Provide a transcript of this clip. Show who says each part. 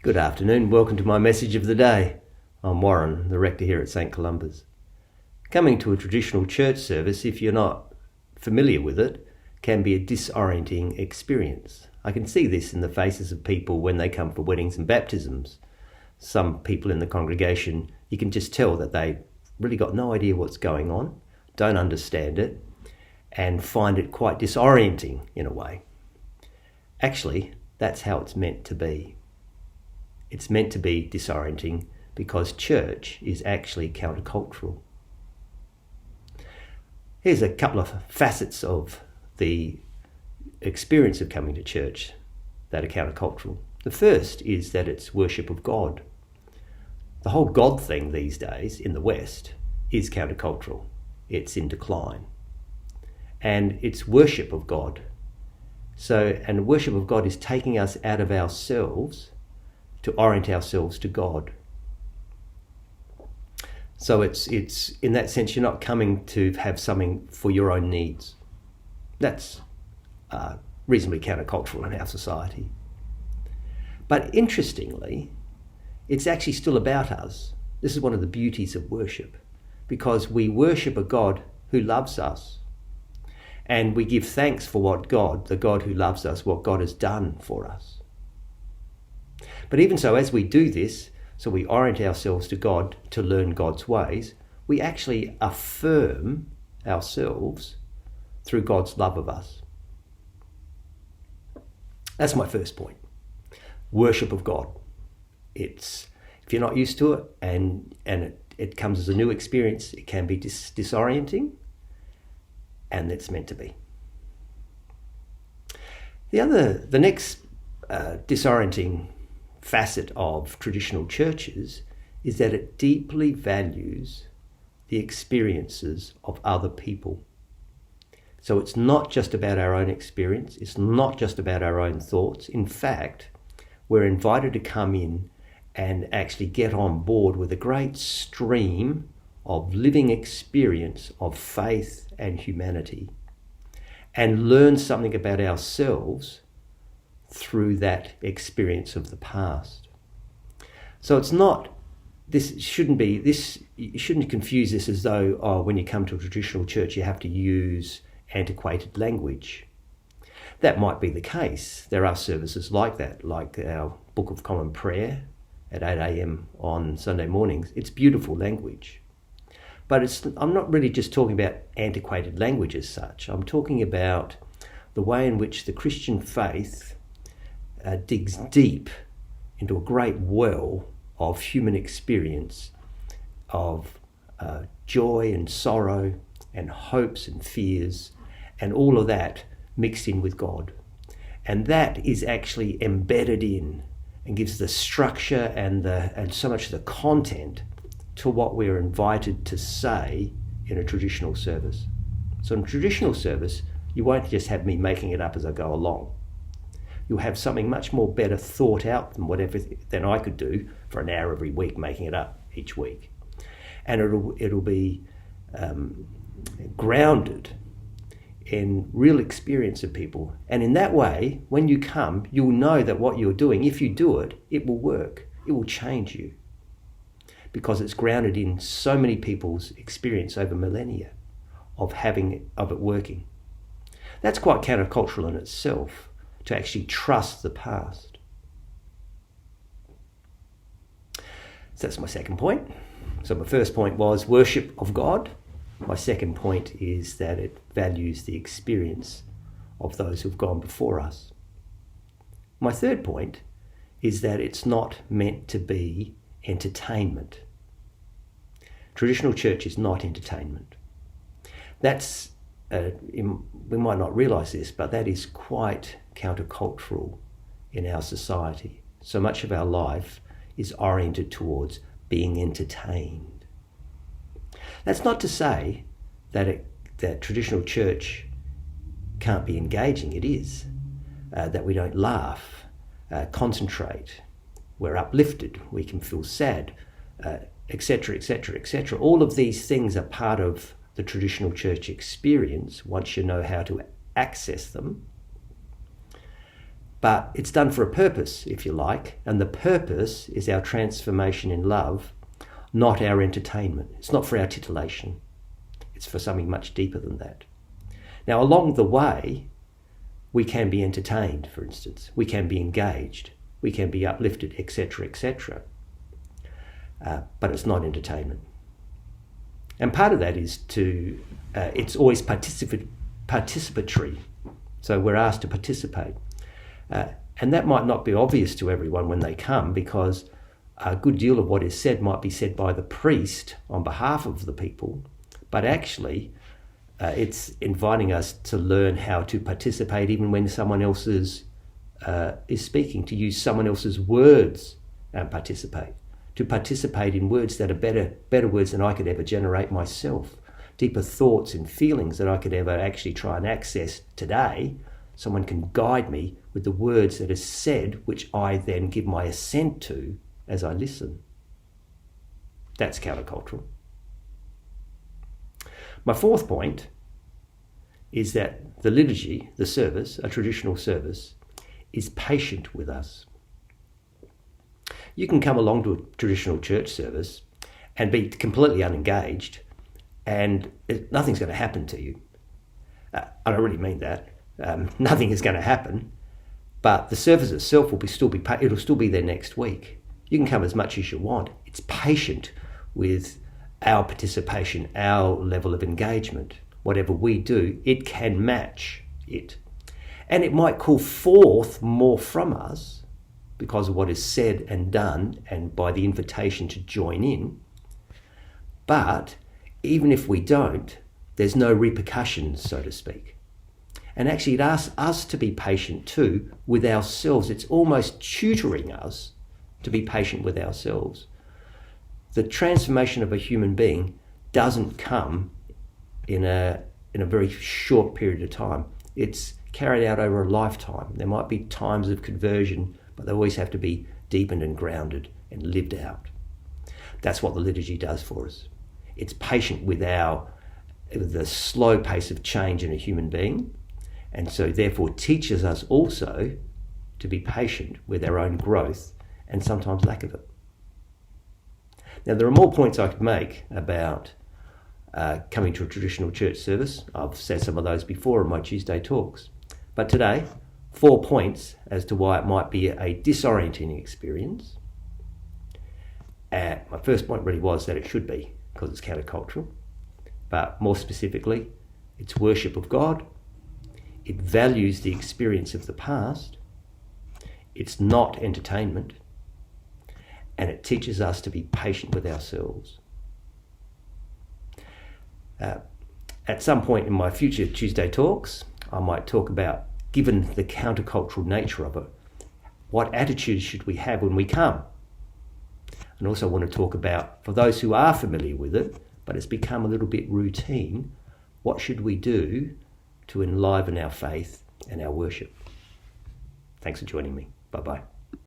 Speaker 1: Good afternoon, welcome to my message of the day. I'm Warren, the rector here at St Columba's. Coming to a traditional church service, if you're not familiar with it, can be a disorienting experience. I can see this in the faces of people when they come for weddings and baptisms. Some people in the congregation, you can just tell that they really got no idea what's going on, don't understand it, and find it quite disorienting in a way. Actually, that's how it's meant to be. It's meant to be disorienting because church is actually countercultural. Here's a couple of facets of the experience of coming to church that are countercultural. The first is that it's worship of God. The whole God thing these days in the West is countercultural. It's in decline. And it's worship of God. And worship of God is taking us out of ourselves to orient ourselves to God. So it's in that sense, you're not coming to have something for your own needs. That's reasonably countercultural in our society. But interestingly, it's actually still about us. This is one of the beauties of worship, because we worship a God who loves us. And we give thanks for what God, the God who loves us, what God has done for us. But even so, as we do this, so we orient ourselves to God to learn God's ways, we actually affirm ourselves through God's love of us. That's my first point. Worship of God. If you're not used to it and it comes as a new experience, it can be disorienting, and it's meant to be. The next disorienting facet of traditional churches is that it deeply values the experiences of other people. So it's not just about our own experience, it's not just about our own thoughts. In fact, we're invited to come in and actually get on board with a great stream of living experience of faith and humanity, and learn something about ourselves through that experience of the past. So you shouldn't confuse this as though, when you come to a traditional church, you have to use antiquated language. That might be the case. There are services like that, like our Book of Common Prayer at 8 a.m. on Sunday mornings. It's beautiful language. But I'm not really just talking about antiquated language as such. I'm talking about the way in which the Christian faith digs deep into a great well of human experience, of joy and sorrow and hopes and fears, and all of that mixed in with God. And that is actually embedded in and gives the structure and so much the content to what we're invited to say in a traditional service. So in a traditional service, you won't just have me making it up as I go along. You'll have something much more better thought out than I could do for an hour every week, making it up each week. And it'll be grounded in real experience of people. And in that way, when you come, you'll know that what you're doing, if you do it, it will work. It will change you, because it's grounded in so many people's experience over millennia of it working. That's quite countercultural in itself, to actually trust the past. So that's my second point. So my first point was worship of God. My second point is that it values the experience of those who've gone before us. My third point is that it's not meant to be entertainment. Traditional church is not entertainment. We might not realise this, but that is quite countercultural in our society. So much of our life is oriented towards being entertained. That's not to say that traditional church can't be engaging. It is. That we don't laugh, concentrate, we're uplifted, we can feel sad, etc., etc., etc. All of these things are part of the traditional church experience once you know how to access them. But it's done for a purpose, if you like, and the purpose is our transformation in love, not our entertainment. It's not for our titillation. It's for something much deeper than that. Now, along the way, we can be entertained, for instance. We can be engaged. We can be uplifted, etc., etc. But it's not entertainment. And part of that is it's always participatory. So we're asked to participate. And that might not be obvious to everyone when they come, because a good deal of what is said might be said by the priest on behalf of the people, but actually it's inviting us to learn how to participate even when someone else is speaking, to use someone else's words and participate, to participate in words that are better words than I could ever generate myself, deeper thoughts and feelings that I could ever actually try and access today. Someone can guide me with the words that are said, which I then give my assent to as I listen. That's countercultural. My fourth point is that the liturgy, the service, a traditional service, is patient with us. You can come along to a traditional church service and be completely unengaged, and nothing's going to happen to you. I don't really mean that. Nothing is going to happen, but the service itself it'll still be there next week. You can come as much as you want. It's patient with our participation, our level of engagement. Whatever we do, it can match it. And it might call forth more from us because of what is said and done and by the invitation to join in. But even if we don't, there's no repercussions, so to speak. And actually it asks us to be patient too with ourselves. It's almost tutoring us to be patient with ourselves. The transformation of a human being doesn't come in a very short period of time. It's carried out over a lifetime. There might be times of conversion, but they always have to be deepened and grounded and lived out. That's what the liturgy does for us. It's patient with the slow pace of change in a human being, and so therefore teaches us also to be patient with our own growth and sometimes lack of it. Now, there are more points I could make about coming to a traditional church service. I've said some of those before in my Tuesday talks. But today, 4 points as to why it might be a disorienting experience. My first point really was that it should be, because it's countercultural. But more specifically, it's worship of God. It values the experience of the past. It's not entertainment. And it teaches us to be patient with ourselves. At some point in my future Tuesday talks, I might talk about, given the countercultural nature of it, what attitudes should we have when we come? And also want to talk about, for those who are familiar with it, but it's become a little bit routine, what should we do to enliven our faith and our worship? Thanks for joining me. Bye-bye.